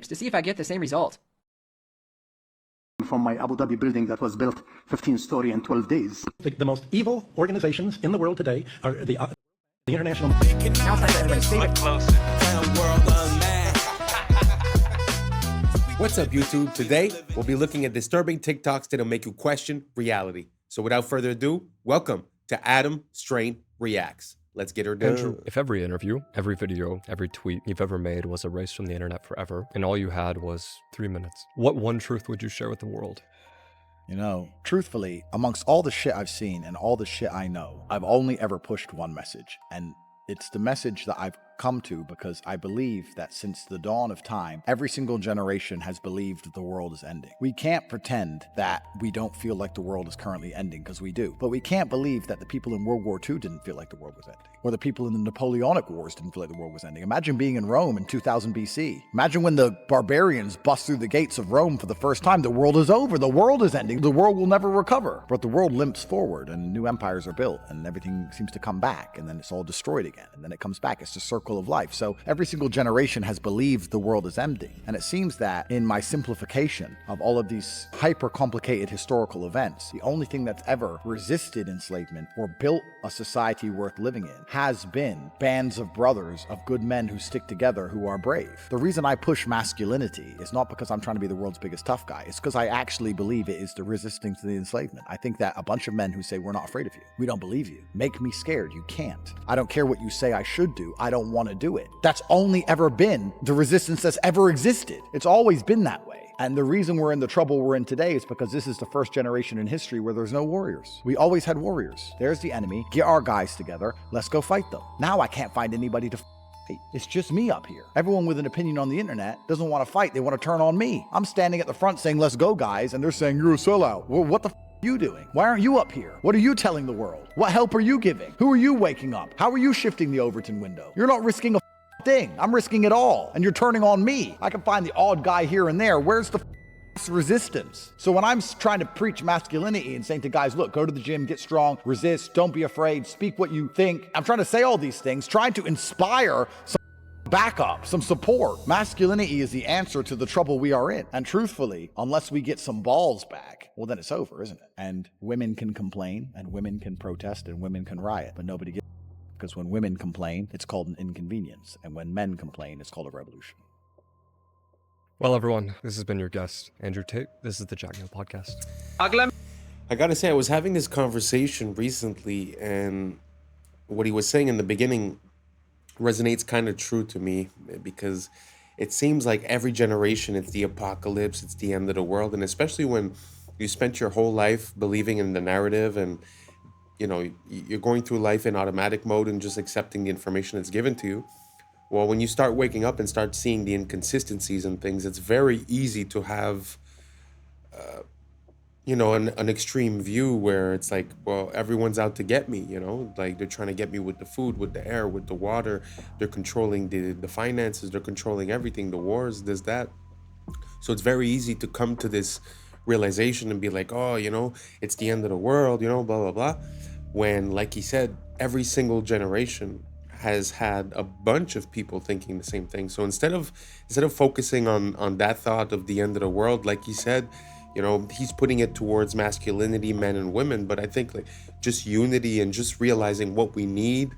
to see if I get the same result. From my Abu Dhabi building that was built 15-story in 12 days. The most evil organizations in the world today are the international. Now it's time for everybody to save it. What's up, YouTube? Today, we'll be looking at disturbing TikToks that'll make you question reality. So without further ado, welcome to Adam Strain Reacts. Let's get her done. Andrew, if every interview, every video, every tweet you've ever made was erased from the internet forever, and all you had was 3 minutes, what one truth would you share with the world? You know, truthfully, amongst all the shit I've seen and all the shit I know, I've only ever pushed one message. And it's the message that I've come to because I believe that since the dawn of time, every single generation has believed the world is ending. We can't pretend that we don't feel like the world is currently ending, because we do. But we can't believe that the people in World War II didn't feel like the world was ending, or the people in the Napoleonic Wars didn't feel like the world was ending. Imagine being in Rome in 2000 BC. Imagine when the barbarians bust through the gates of Rome for the first time. The world is over. The world is ending. The world will never recover. But the world limps forward and new empires are built and everything seems to come back, and then it's all destroyed again, and then it comes back. It's the circle of life. So every single generation has believed the world is ending. And it seems that in my simplification of all of these hyper complicated historical events, the only thing that's ever resisted enslavement or built a society worth living in has been bands of brothers, of good men who stick together, who are brave. The reason I push masculinity is not because I'm trying to be the world's biggest tough guy. It's because I actually believe it is the resistance to the enslavement. I think that a bunch of men who say, we're not afraid of you, we don't believe you, make me scared. You can't. I don't care what you say I should do. I don't want to do it. That's only ever been the resistance that's ever existed. It's always been that way. And the reason we're in the trouble we're in today is because this is the first generation in history where there's no warriors. We always had warriors. There's the enemy. Get our guys together. Let's go fight them. Now I can't find anybody to fight. It's just me up here. Everyone with an opinion on the internet doesn't want to fight. They want to turn on me. I'm standing at the front saying, let's go, guys. And they're saying, you're a sellout. Well, what the are you doing? Why aren't you up here? What are you telling the world? What help are you giving? Who are you waking up? How are you shifting the Overton window? You're not risking a thing. I'm risking it all. And you're turning on me. I can find the odd guy here and there. Where's the resistance? So when I'm trying to preach masculinity and saying to guys, look, go to the gym, get strong, resist, don't be afraid, speak what you think. I'm trying to say all these things, trying to inspire some backup, some support. Masculinity is the answer to the trouble we are in. And truthfully, unless we get some balls back, well, then it's over, isn't it? And women can complain, and women can protest, and women can riot, but nobody gets. Because when women complain, it's called an inconvenience. And when men complain, it's called a revolution. Well, everyone, this has been your guest, Andrew Tate. This is the Jack Neal Podcast. I gotta say, I was having this conversation recently, and what he was saying in the beginning resonates kind of true to me, because it seems like every generation, it's the apocalypse, it's the end of the world. And especially when you spent your whole life believing in the narrative, and you know, you're going through life in automatic mode and just accepting the information that's given to you. Well, when you start waking up and start seeing the inconsistencies and things, it's very easy to have, you know, an extreme view where it's like, well, everyone's out to get me, you know, like they're trying to get me with the food, with the air, with the water. They're controlling the finances. They're controlling everything, the wars, this, that. So it's very easy to come to this realization and be like, oh, you know, it's the end of the world, you know, blah, blah, blah. When, like he said, every single generation has had a bunch of people thinking the same thing. So instead of focusing on that thought of the end of the world, like he said, you know, he's putting it towards masculinity, men and women. But I think like just unity and just realizing what we need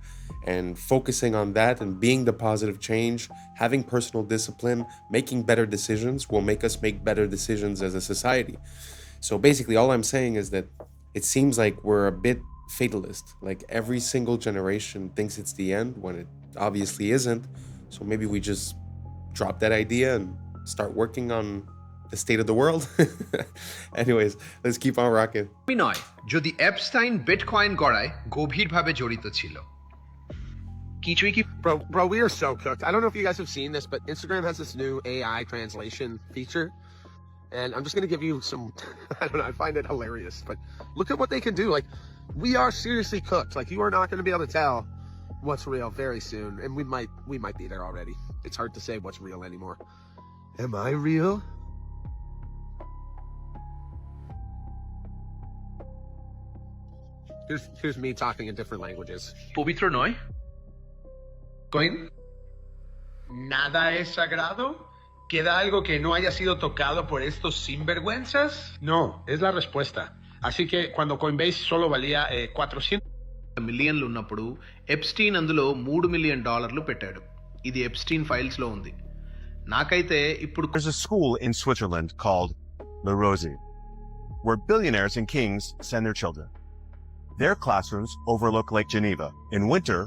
and focusing on that and being the positive change, having personal discipline, making better decisions will make us make better decisions as a society. So basically all I'm saying is that it seems like we're a bit fatalist. Like every single generation thinks it's the end when it obviously isn't. So maybe we just drop that idea and start working on the state of the world. Anyways, let's keep on rocking. নয় যদি Epstein bitcoin গড়ায় গভীরভাবে জড়িত ছিল কিছুই কি Bro, we are so cooked. I don't know if you guys have seen this, but Instagram has this new AI translation feature. And I'm just going to give you some, I don't know, I find it hilarious, but look at what they can do. Like, we are seriously cooked. Like, you are not going to be able to tell what's real very soon. And we might be there already. It's hard to say what's real anymore. Am I real? Here's me talking in different languages. পবিত্র নয়? Going? Nada es sagrado ¿Queda algo que no haya sido tocado por estos sinvergüenzas? No, es la respuesta. Así que cuando Coinbase solo valía 400 మిలియన్లు ఉన్నప్పుడు Epstein అందులో $3 million పెట్టాడు. ఇది Epstein files లో ఉంది. నాకైతే ఇప్పుడు There's a school in Switzerland called La Rosey, where billionaires and kings send their children. Their classrooms overlook Lake Geneva. In winter,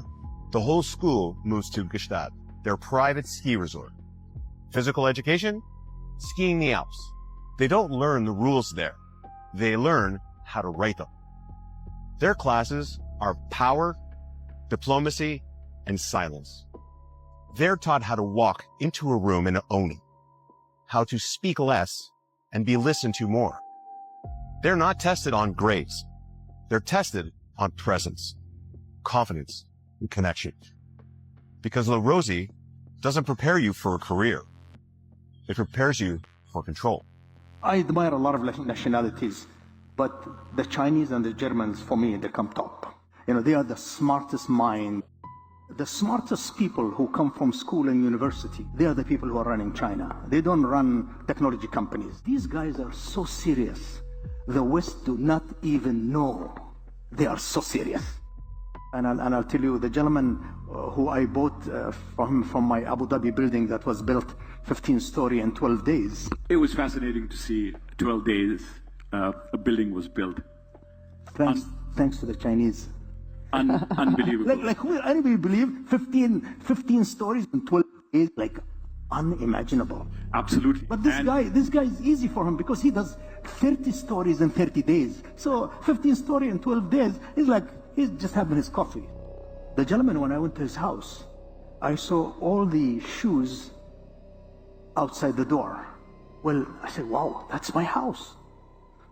the whole school moves to Gstaad, their private ski resort. Physical education? Skiing the Alps. They don't learn the rules there. They learn how to write them. Their classes are power, diplomacy, and silence. They're taught how to walk into a room and own it, how to speak less and be listened to more. They're not tested on grades. They're tested on presence, confidence, and connection. Because La Rosey doesn't prepare you for a career. It prepares you for control. I admire a lot of nationalities, but the Chinese and the Germans, for me, they come top. You know, they are the smartest mind. The smartest people who come from school and university, they are the people who are running China. They don't run technology companies. These guys are so serious. The West do not even know they are so serious. And I'll tell you, the gentleman who I bought from my Abu Dhabi building that was built 15-story in 12 days. It was fascinating to see 12 days a building was built. Thanks to the Chinese. Unbelievable. like who will anybody believe 15 stories in 12 days? Like unimaginable. Absolutely. But this guy is easy for him because he does 30 stories in 30 days. So 15 story in 12 days is like he's just having his coffee. The gentleman, when I went to his house, I saw all the shoes outside the door. Well, I said, wow, that's my house.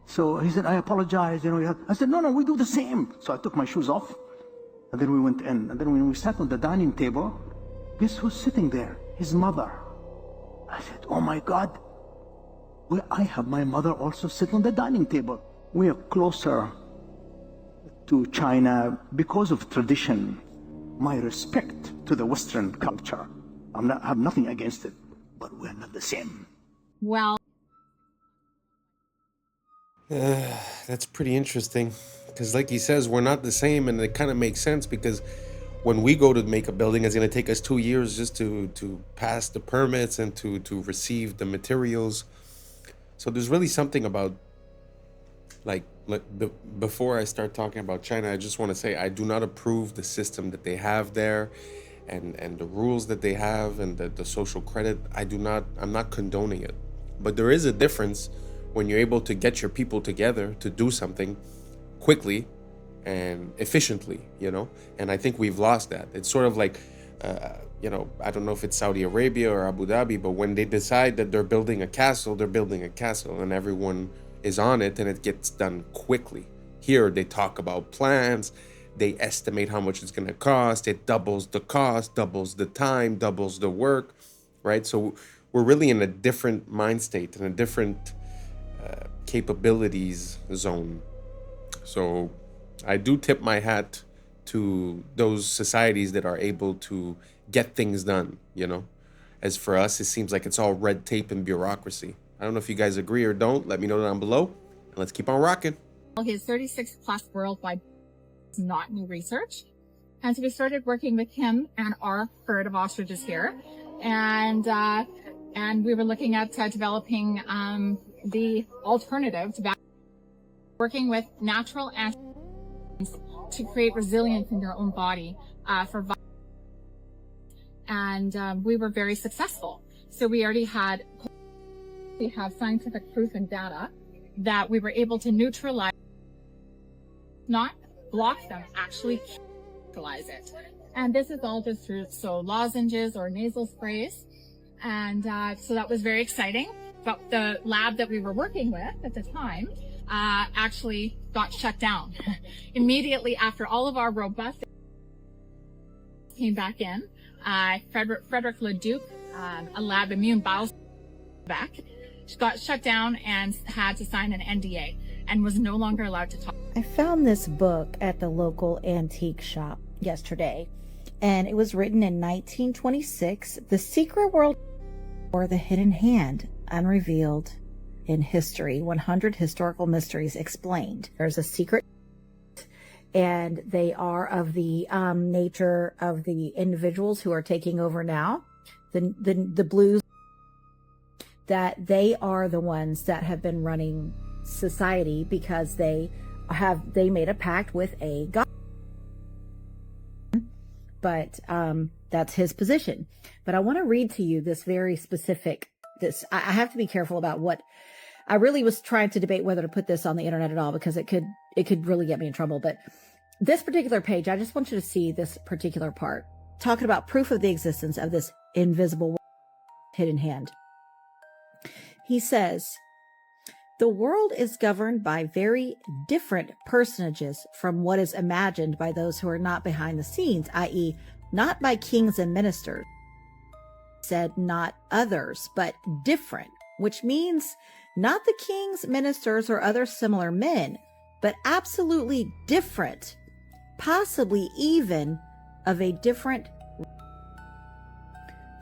So he said, I apologize. You know, I said, no, we do the same. So I took my shoes off, and then we went in. And then when we sat on the dining table, guess who's sitting there? His mother. I said, oh my God, I have my mother also sit on the dining table. We are closer to China because of tradition. My respect to the Western culture. I have nothing against it, but we're not the same. Well, That's pretty interesting because like he says, we're not the same, and it kind of makes sense because when we go to make a building, it's going to take us 2 years just to pass the permits and to receive the materials. So there's really something about before I start talking about China, I just want to say I do not approve the system that they have there and the rules that they have and the social credit. I'm not condoning it, but there is a difference when you're able to get your people together to do something quickly and efficiently, you know? And I think we've lost that. It's sort of like, you know, I don't know if it's Saudi Arabia or Abu Dhabi, but when they decide that they're building a castle, they're building a castle and everyone is on it and it gets done quickly. Here, they talk about plans, they estimate how much it's going to cost, it doubles the cost, doubles the time, doubles the work, right? So we're really in a different mind state and a different capabilities zone. So I do tip my hat to those societies that are able to get things done, you know? As for us, it seems like it's all red tape and bureaucracy. I don't know if you guys agree or don't. Let me know down below. And let's keep on rocking. his 36 plus worldwide is not new research. And so we started working with him and our herd of ostriches here. And we were looking at developing the alternative to working with natural antibiotics to create resilience in your own body for virus. And we were very successful. So we already have scientific proof and data that we were able to neutralize, not block them, actually neutralize it. And this is all just through lozenges or nasal sprays. And so that was very exciting. But the lab that we were working with at the time actually got shut down. Immediately after all of our robust came back in, Frederick Leduc, a lab immune back, got shut down and had to sign an NDA and was no longer allowed to talk. I found this book at the local antique shop yesterday, and it was written in 1926, The Secret World or the hidden hand, unrevealed in history. 100 historical mysteries explained. There's a secret, and they are of the nature of the individuals who are taking over now. The blues, that they are the ones that have been running society because they made a pact with a god. But that's his position. But I want to read to you this very specific, I have to be careful about what, I really was trying to debate whether to put this on the internet at all, because it could really get me in trouble. But this particular page, I just want you to see this particular part, talking about proof of the existence of this invisible hidden hand. He says, the world is governed by very different personages from what is imagined by those who are not behind the scenes, i.e., not by kings and ministers. Said not others, but different, which means not the kings, ministers, or other similar men, but absolutely different, possibly even of a different.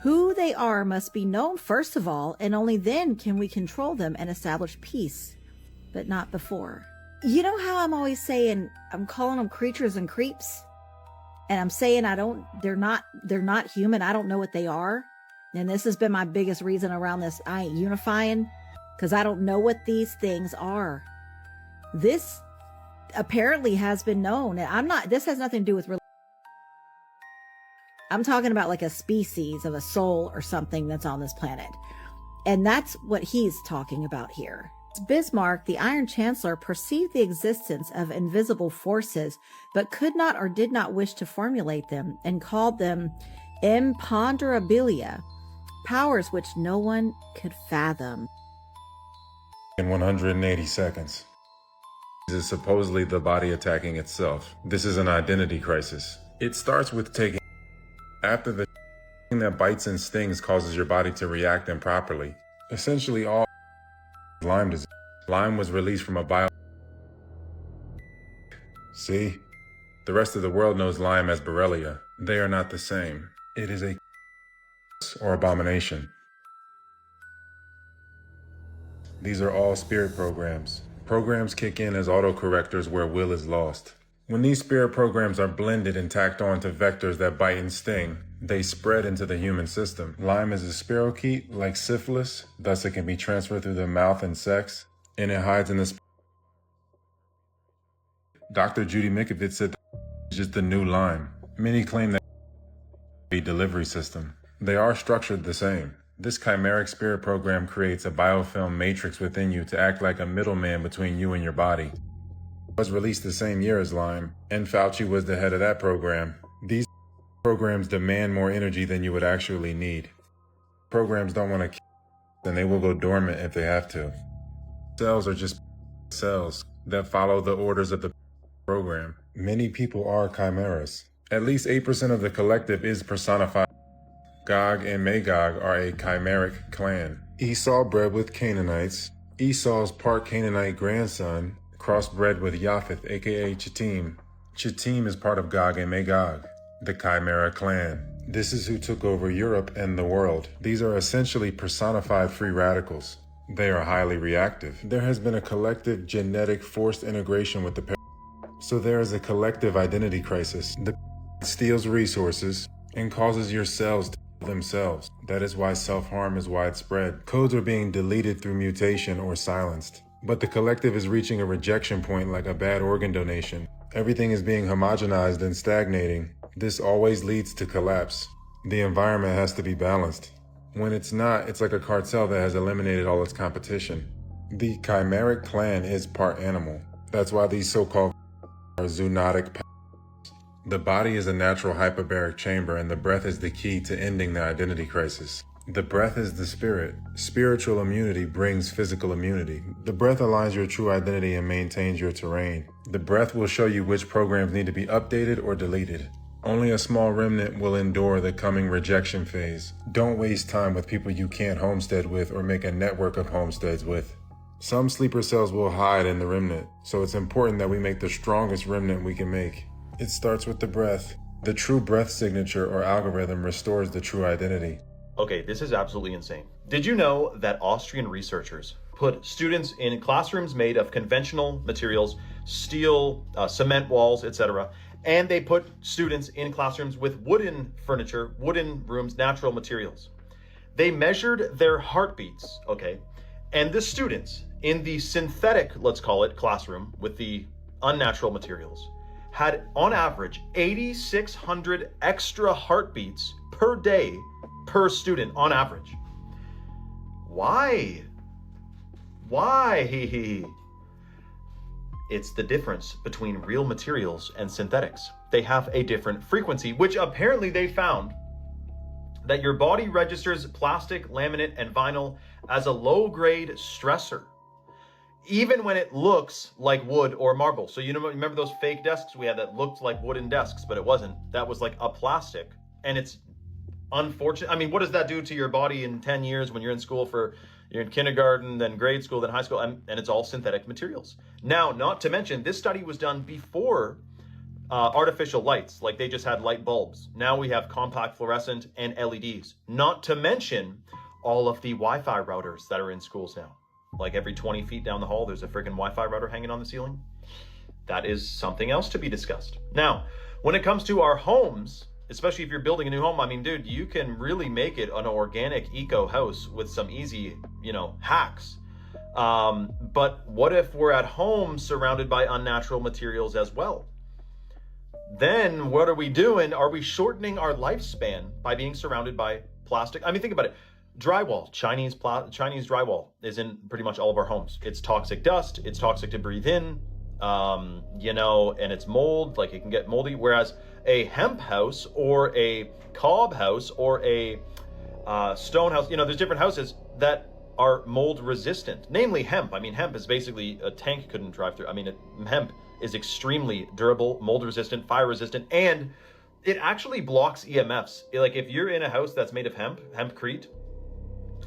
Who they are must be known first of all, and only then can we control them and establish peace, but not before. You know how I'm always saying, I'm calling them creatures and creeps, and I'm saying they're not human. I don't know what they are. And this has been my biggest reason around this. I ain't unifying, because I don't know what these things are. This apparently has been known. And this has nothing to do with religion. I'm talking about like a species of a soul or something that's on this planet. And that's what he's talking about here. Bismarck, the Iron Chancellor, perceived the existence of invisible forces, but could not or did not wish to formulate them, and called them imponderabilia, powers which no one could fathom. In 180 seconds. This is supposedly the body attacking itself. This is an identity crisis. It starts with taking. After the thing that bites and stings causes your body to react improperly. Essentially all Lyme disease. Lyme was released from a bio. See? The rest of the world knows Lyme as Borrelia. They are not the same. It is a or abomination. These are all spirit programs. Programs kick in as autocorrectors where will is lost. When these spirit programs are blended and tacked on to vectors that bite and sting, they spread into the human system. Lyme is a spirochete like syphilis, thus it can be transferred through the mouth and sex, and it hides in the Dr. Judy Mikovits said that it's just the new Lyme. Many claim that it's a delivery system. They are structured the same. This chimeric spirit program creates a biofilm matrix within you to act like a middleman between you and your body. It was released the same year as Lyme, and Fauci was the head of that program. These programs demand more energy than you would actually need. Programs don't want to kill, and they will go dormant if they have to. Cells are just cells that follow the orders of the program. Many people are chimeras. At least 8% of the collective is personified. Gog and Magog are a chimeric clan. Esau bred with Canaanites. Esau's part Canaanite grandson crossbred with Japheth, aka Chittim. Chittim is part of Gog and Magog, the Chimera clan. This is who took over Europe and the world. These are essentially personified free radicals. They are highly reactive. There has been a collective genetic forced integration with the so there is a collective identity crisis. The steals resources and causes your cells to kill themselves. That is why self-harm is widespread. Codes are being deleted through mutation or silenced. But the collective is reaching a rejection point like a bad organ donation. Everything is being homogenized and stagnating. This always leads to collapse. The environment has to be balanced. When it's not, it's like a cartel that has eliminated all its competition. The chimeric clan is part animal. That's why these so-called are zoonotic powers. The body is a natural hyperbaric chamber, and the breath is the key to ending the identity crisis. The breath is the spirit. Spiritual immunity brings physical immunity. The breath aligns your true identity and maintains your terrain. The breath will show you which programs need to be updated or deleted. Only a small remnant will endure the coming rejection phase. Don't waste time with people you can't homestead with or make a network of homesteads with. Some sleeper cells will hide in the remnant, so it's important that we make the strongest remnant we can make. It starts with the breath. The true breath signature or algorithm restores the true identity. Okay, this is absolutely insane. Did you know that Austrian researchers put students in classrooms made of conventional materials, steel, cement walls, etc., and they put students in classrooms with wooden furniture, wooden rooms, natural materials. They measured their heartbeats, okay? And the students in the synthetic, let's call it, classroom with the unnatural materials had, on average, 8,600 extra heartbeats per day per student on average. Why? Why? It's the difference between real materials and synthetics. They have a different frequency, which apparently they found that your body registers plastic, laminate, and vinyl as a low-grade stressor, even when it looks like wood or marble. So remember those fake desks we had that looked like wooden desks, but it wasn't. That was like a plastic, and it's unfortunate. I mean, what does that do to your body in 10 years when you're in school you're in kindergarten, then grade school, then high school, and it's all synthetic materials. Now, not to mention, this study was done before artificial lights, like they just had light bulbs. Now we have compact fluorescent and LEDs. Not to mention all of the Wi-Fi routers that are in schools now. Like every 20 feet down the hall, there's a freaking Wi-Fi router hanging on the ceiling. That is something else to be discussed. Now, when it comes to our homes, especially if you're building a new home, I mean, dude, you can really make it an organic eco house with some easy, hacks. But what if we're at home surrounded by unnatural materials as well? Then what are we doing? Are we shortening our lifespan by being surrounded by plastic? I mean, think about it. Drywall, Chinese drywall is in pretty much all of our homes. It's toxic dust. It's toxic to breathe in, and it's mold, like it can get moldy. Whereas a hemp house or a cob house or a stone house, there's different houses that are mold resistant, namely hemp. I mean, hemp is basically a tank couldn't drive through. I mean, hemp is extremely durable, mold resistant, fire resistant, and it actually blocks EMFs. Like if you're in a house that's made of hempcrete,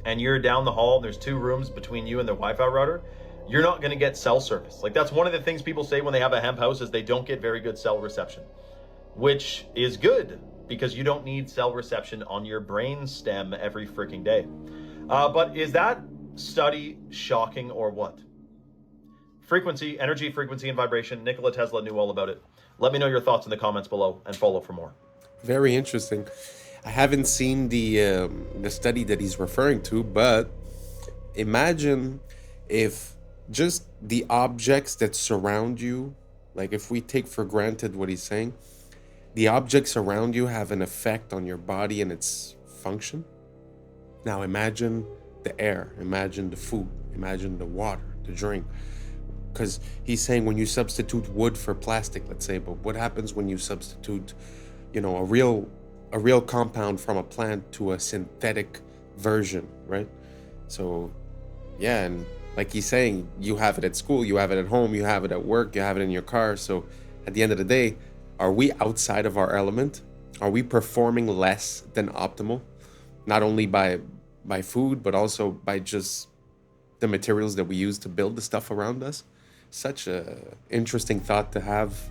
and you're down the hall and there's 2 rooms between you and the Wi-Fi router, you're not going to get cell service. Like that's one of the things people say when they have a hemp house is they don't get very good cell reception, which is good because you don't need cell reception on your brain stem every freaking day. But is that study shocking or what? Frequency, energy, frequency, and vibration. Nikola Tesla knew all about it. Let me know your thoughts in the comments below and follow for more. Very interesting. I haven't seen the study that he's referring to, but imagine if just the objects that surround you, like if we take for granted what he's saying, the objects around you have an effect on your body and its function. Now imagine the air, imagine the food, imagine the water, the drink. Because he's saying when you substitute wood for plastic, let's say, but what happens when you substitute, a real compound from a plant to a synthetic version, right? So, yeah, and like he's saying, you have it at school, you have it at home, you have it at work, you have it in your car. So at the end of the day, are we outside of our element? Are we performing less than optimal? Not only by food, but also by just the materials that we use to build the stuff around us. Such a interesting thought to have.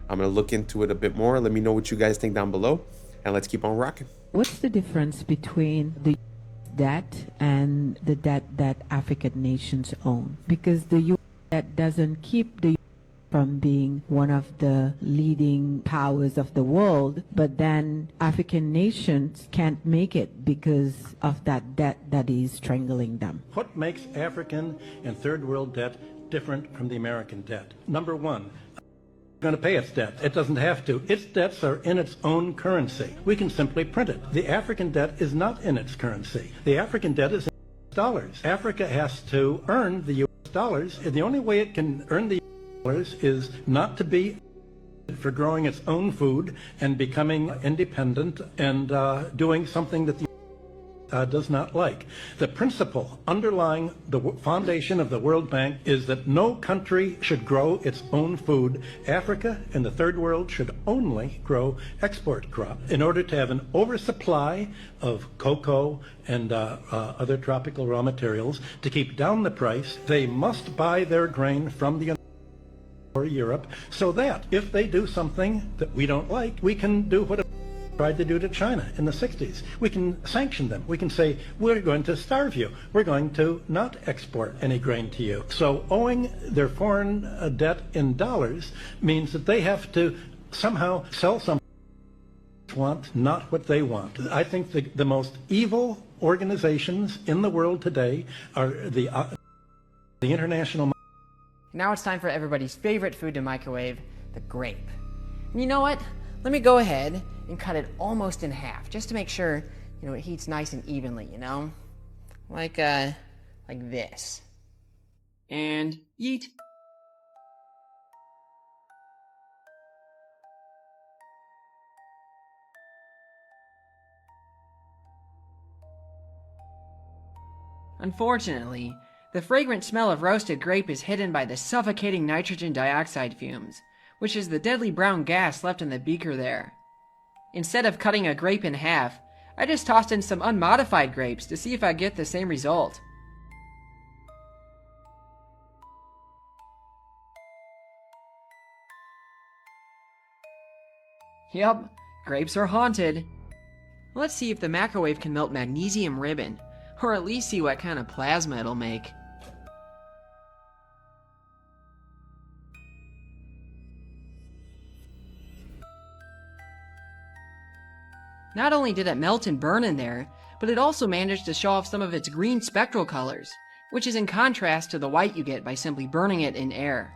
I'm going to look into it a bit more. Let me know what you guys think down below, and let's keep on rocking. What's the difference between the debt and the debt that African nations own? Because the U.S. debt doesn't keep the U.S. from being one of the leading powers of the world, but then African nations can't make it because of that debt that is strangling them. What makes African and third world debt different from the American debt? Number one, going to pay its debt. It doesn't have to. Its debts are in its own currency. We can simply print it. The African debt is not in its currency. The African debt is in dollars. Africa has to earn the U.S. dollars, and the only way it can earn the U.S. dollars is not to be for growing its own food and becoming independent and doing something that the does not like. The principle underlying the foundation of the World Bank is that no country should grow its own food. Africa and the third world should only grow export crops. In order to have an oversupply of cocoa and other tropical raw materials to keep down the price, they must buy their grain from the or Europe, so that if they do something that we don't like, we can do what tried to do to China in the 60s. We can sanction them. We can say, we're going to starve you. We're going to not export any grain to you. So owing their foreign debt in dollars means that they have to somehow sell something they want, not what they want. I think the most evil organizations in the world today are the international. Now it's time for everybody's favorite food to microwave, the grape. And you know what? Let me go ahead and cut it almost in half, just to make sure, it heats nice and evenly, Like this. And yeet. Unfortunately, the fragrant smell of roasted grape is hidden by the suffocating nitrogen dioxide fumes, which is the deadly brown gas left in the beaker there. Instead of cutting a grape in half, I just tossed in some unmodified grapes to see if I get the same result. Yep, grapes are haunted. Let's see if the microwave can melt magnesium ribbon, or at least see what kind of plasma it'll make. Not only did it melt and burn in there, but it also managed to show off some of its green spectral colors, which is in contrast to the white you get by simply burning it in air.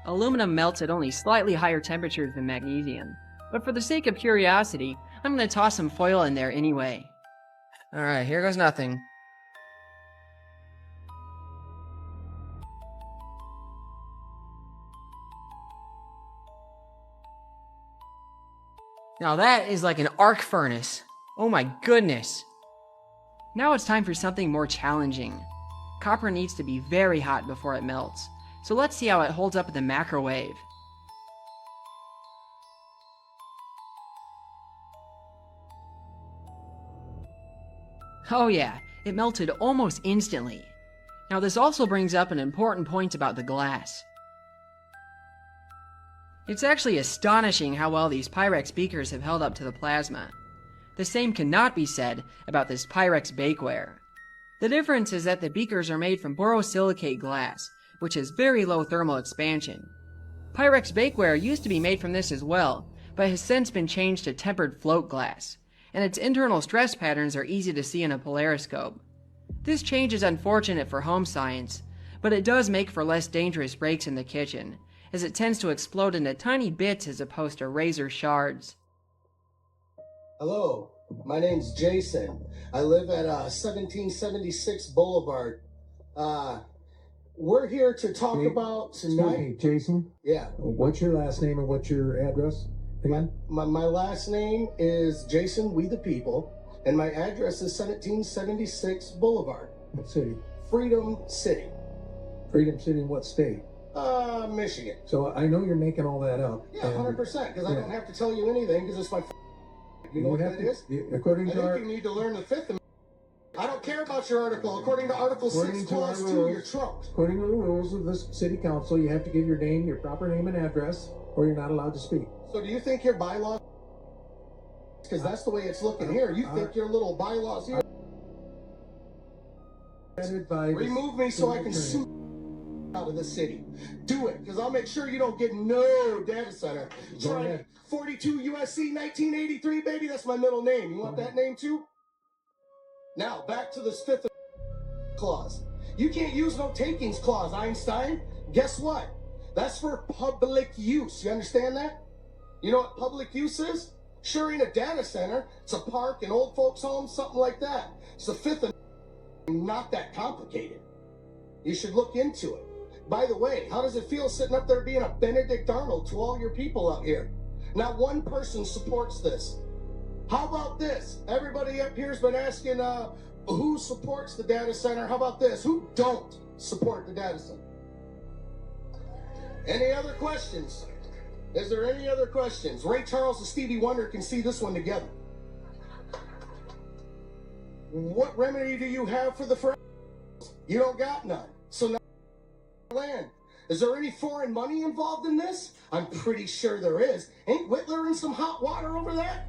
Aluminum melts at only slightly higher temperatures than magnesium, but for the sake of curiosity, I'm going to toss some foil in there anyway. Alright, here goes nothing. Now that is like an arc furnace. Oh my goodness. Now it's time for something more challenging. Copper needs to be very hot before it melts, so let's see how it holds up in the microwave. Oh yeah, it melted almost instantly. Now this also brings up an important point about the glass. It's actually astonishing how well these Pyrex beakers have held up to the plasma. The same cannot be said about this Pyrex bakeware. The difference is that the beakers are made from borosilicate glass, which has very low thermal expansion. Pyrex bakeware used to be made from this as well, but has since been changed to tempered float glass, and its internal stress patterns are easy to see in a polariscope. This change is unfortunate for home science, but it does make for less dangerous breaks in the kitchen, as it tends to explode into tiny bits as opposed to razor shards. Hello, my name's Jason. I live at 1776 Boulevard. We're here to talk about tonight. Excuse me, Jason? Yeah. What's your last name and what's your address again? My last name is Jason, We the People, and my address is 1776 Boulevard. What city? Freedom City. Freedom City in what state? Michigan. So I know you're making all that up. Yeah, 100%, because I don't have to tell you anything, because it's my You know what that is? According to I think you need to learn the Fifth Amendment. I don't care about your article. According to Article 6, Clause 2, you're trumped. According to the rules of this city council, you have to give your name, your proper name and address, or you're not allowed to speak. So do you think your bylaws, because that's the way it's looking here, you think your little bylaws here, remove me so I can sue out of the city. Do it, because I'll make sure you don't get no data center. Try it. 42 USC 1983, baby, that's my middle name. You want that name too? Now, back to this Fifth Clause. You can't use no takings clause, Einstein. Guess what? That's for public use. You understand that? You know what public use is? Sure ain't a data center. It's a park, an old folks home, something like that. It's the Fifth Amendment, not that complicated. You should look into it. By the way, how does it feel sitting up there being a Benedict Arnold to all your people out here? Not one person supports this. How about this? Everybody up here's been asking who supports the data center. How about this? Who don't support the data center? Any other questions? Is there any other questions? Ray Charles and Stevie Wonder can see this one together. What remedy do you have for the first? You don't got none. So now land. Is there any foreign money involved in this? I'm pretty sure there is. Ain't Whitler in some hot water over there?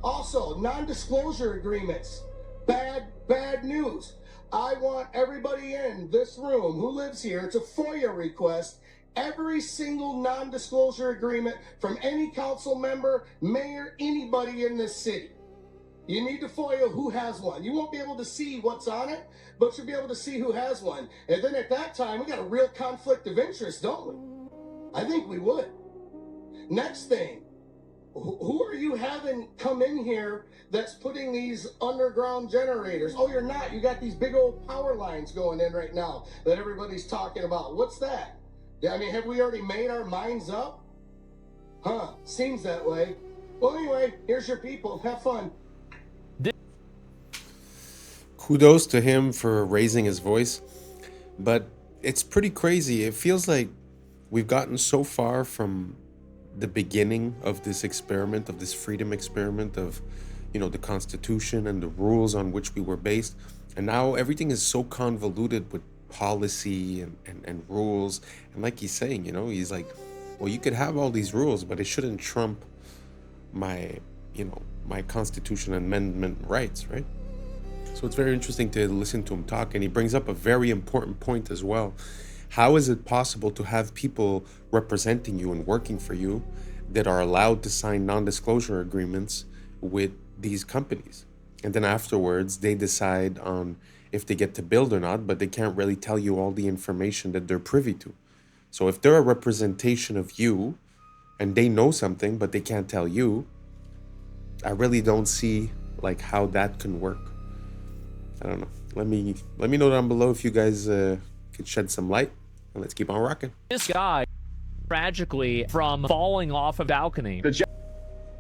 Also, non-disclosure agreements. Bad news. I want everybody in this room who lives here, it's a FOIA request, every single non-disclosure agreement from any council member, mayor, anybody in this city. You need to FOIA who has one. You won't be able to see what's on it, but you'll be able to see who has one. And then at that time, we got a real conflict of interest, don't we? I think we would. Next thing, who are you having come in here that's putting these underground generators? Oh, you're not. You got these big old power lines going in right now that everybody's talking about. What's that? I mean, have we already made our minds up? Huh, seems that way. Well, anyway, here's your people. Have fun. Kudos to him for raising his voice, but it's pretty crazy. It feels like we've gotten so far from the beginning of this experiment, of this freedom experiment, of, you know, the Constitution and the rules on which we were based. And now everything is so convoluted with policy and rules. And like he's saying, you know, he's like, well, you could have all these rules, but it shouldn't trump my, you know, my Constitution Amendment rights, right? So it's very interesting to listen to him talk, and he brings up a very important point as well. How is it possible to have people representing you and working for you that are allowed to sign non-disclosure agreements with these companies? And then afterwards, they decide on if they get to build or not, but they can't really tell you all the information that they're privy to. So if they're a representation of you and they know something, but they can't tell you, I really don't see like how that can work. I don't know. Let me know down below if you guys could shed some light, and let's keep on rocking. This guy, tragically, from falling off a balcony.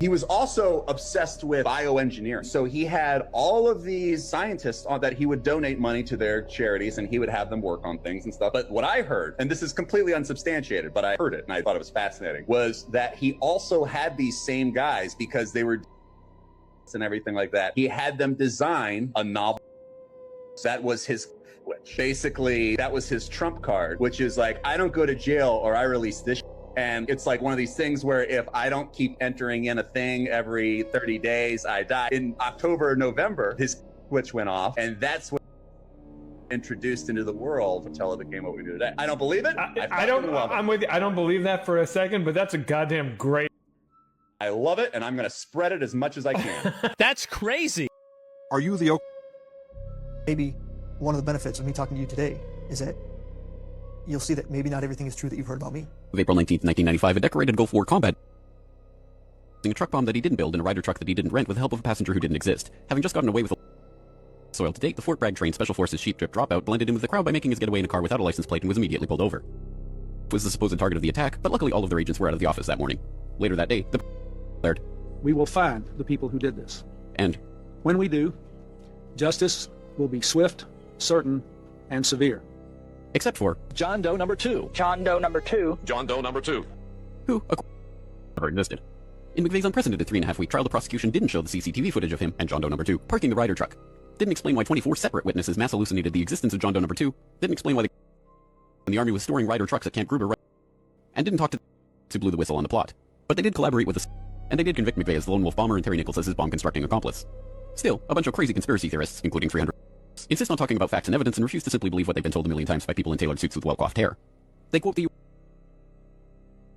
He was also obsessed with bioengineering. So he had all of these scientists that he would donate money to their charities, and he would have them work on things and stuff. But what I heard, and this is completely unsubstantiated, but I heard it and I thought it was fascinating, was that he also had these same guys, because they were and everything like that. He had them design a novel. That was his switch. Basically, that was his trump card, which is like, I don't go to jail or I release this. And it's like one of these things where if I don't keep entering in a thing every 30 days, I die. In October or November, his switch went off, and that's what introduced into the world until it became what we do today. I don't believe it. I'm with you. I don't believe that for a second, but that's a goddamn great. I love it, and I'm going to spread it as much as I can. That's crazy. Are you the... Maybe one of the benefits of me talking to you today is that you'll see that maybe not everything is true that you've heard about me. Of April 19th, 1995, a decorated Gulf War combat a truck bomb that he didn't build in a Ryder truck that he didn't rent with the help of a passenger who didn't exist. Having just gotten away with a soil to date, the Fort Bragg trained Special Forces sheep drip dropout blended in with the crowd by making his getaway in a car without a license plate and was immediately pulled over. It was the supposed target of the attack, but luckily all of their agents were out of the office that morning. Later that day, the declared, "We will find the people who did this. And when we do, justice will be swift, certain, and severe." Except for John Doe number 2. John Doe number 2. John Doe number 2. Who never existed. In McVeigh's unprecedented 3.5-week trial, the prosecution didn't show the CCTV footage of him and John Doe number 2 parking the Ryder truck. Didn't explain why 24 separate witnesses mass hallucinated the existence of John Doe number 2. Didn't explain why the Army was storing Ryder trucks at Camp Gruber. And didn't talk to who blew the whistle on the plot. But they did collaborate with us, and they did convict McVeigh as the lone wolf bomber and Terry Nichols as his bomb-constructing accomplice. Still, a bunch of crazy conspiracy theorists, including 300, insist on talking about facts and evidence and refuse to simply believe what they've been told a million times by people in tailored suits with well-coiffed hair. They quote the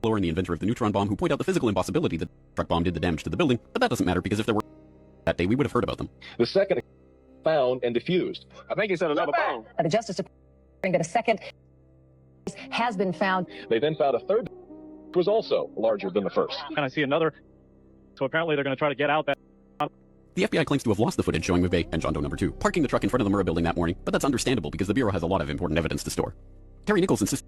and the inventor of the neutron bomb, who point out the physical impossibility that the truck bomb did the damage to the building, but that doesn't matter because if there were that day, we would have heard about them. The second found and diffused. I think he said another bomb. The Justice Department that a second has been found. They then found a third which was also larger than the first. And I see another. So apparently they're going to try to get out that. The FBI claims to have lost the footage showing McVeigh and John Doe number 2 parking the truck in front of the Murrah building that morning, but that's understandable because the Bureau has a lot of important evidence to store. Terry Nichols insists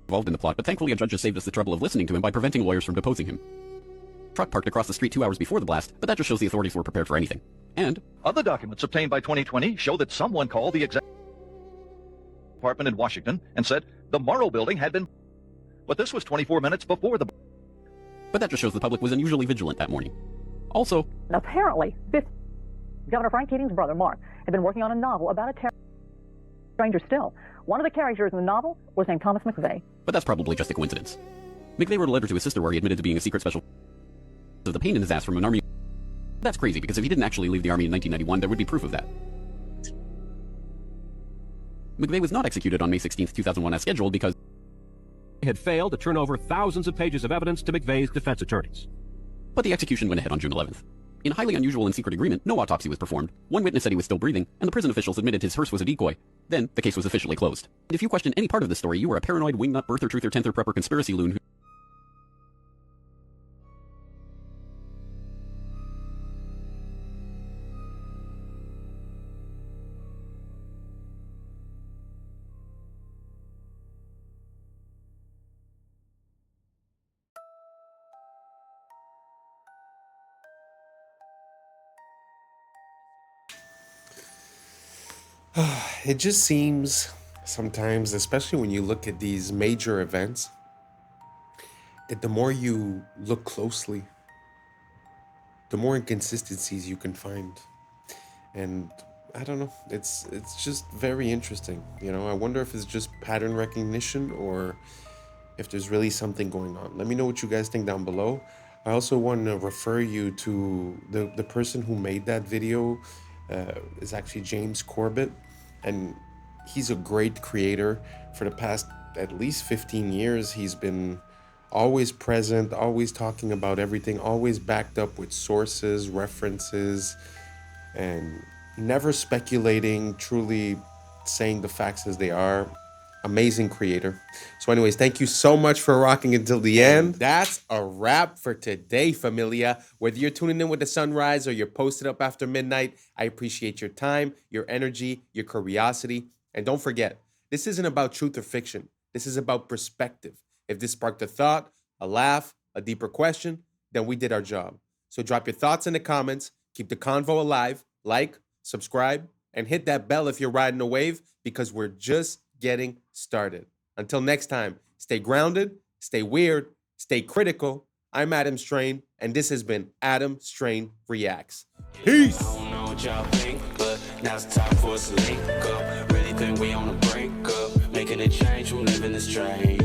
involved in the plot, but thankfully a judge has saved us the trouble of listening to him by preventing lawyers from deposing him. Truck parked across the street 2 hours before the blast, but that just shows the authorities were prepared for anything. And other documents obtained by 2020 show that someone called the executive department in Washington and said the Murrah building had been, but this was 24 minutes before the. But that just shows the public was unusually vigilant that morning. Also, apparently, Governor Frank Keating's brother, Mark, had been working on a novel about a stranger still. One of the characters in the novel was named Thomas McVeigh. But that's probably just a coincidence. McVeigh wrote a letter to his sister where he admitted to being a secret special of the pain in his ass from an Army That's crazy, because if he didn't actually leave the army in 1991, there would be proof of that. McVeigh was not executed on May 16, 2001 as scheduled because he had failed to turn over thousands of pages of evidence to McVeigh's defense attorneys. But the execution went ahead on June 11th. In a highly unusual and secret agreement, no autopsy was performed. One witness said he was still breathing, and the prison officials admitted his hearse was a decoy. Then, the case was officially closed. And if you question any part of the story, you are a paranoid wingnut birther truther 10th prepper conspiracy loon who... It just seems sometimes, especially when you look at these major events, that the more you look closely, the more inconsistencies you can find. And I don't know, it's just very interesting. You know, I wonder if it's just pattern recognition or if there's really something going on. Let me know what you guys think down below. I also want to refer you to the person who made that video. Is actually James Corbett, and he's a great creator. For the past at least 15 years, he's been always present, always talking about everything, always backed up with sources, references, and never speculating, truly saying the facts as they are. Amazing creator. So anyways, thank you so much for rocking until the end. That's a wrap for today, familia. Whether you're tuning in with the sunrise or you're posted up after midnight, I appreciate your time, your energy, your curiosity. And don't forget, this isn't about truth or fiction. This is about perspective. If this sparked a thought, a laugh, a deeper question, then we did our job. So drop your thoughts in the comments, keep the convo alive, like, subscribe, and hit that bell if you're riding a wave, because we're just getting started. Until next time, stay grounded, stay weird, stay critical. I'm Adam Strain, and this has been Adam Strain Reacts. Peace! I don't know what y'all think, but now it's time for us to link up. Really think we on the brink up, making a change from living this strange.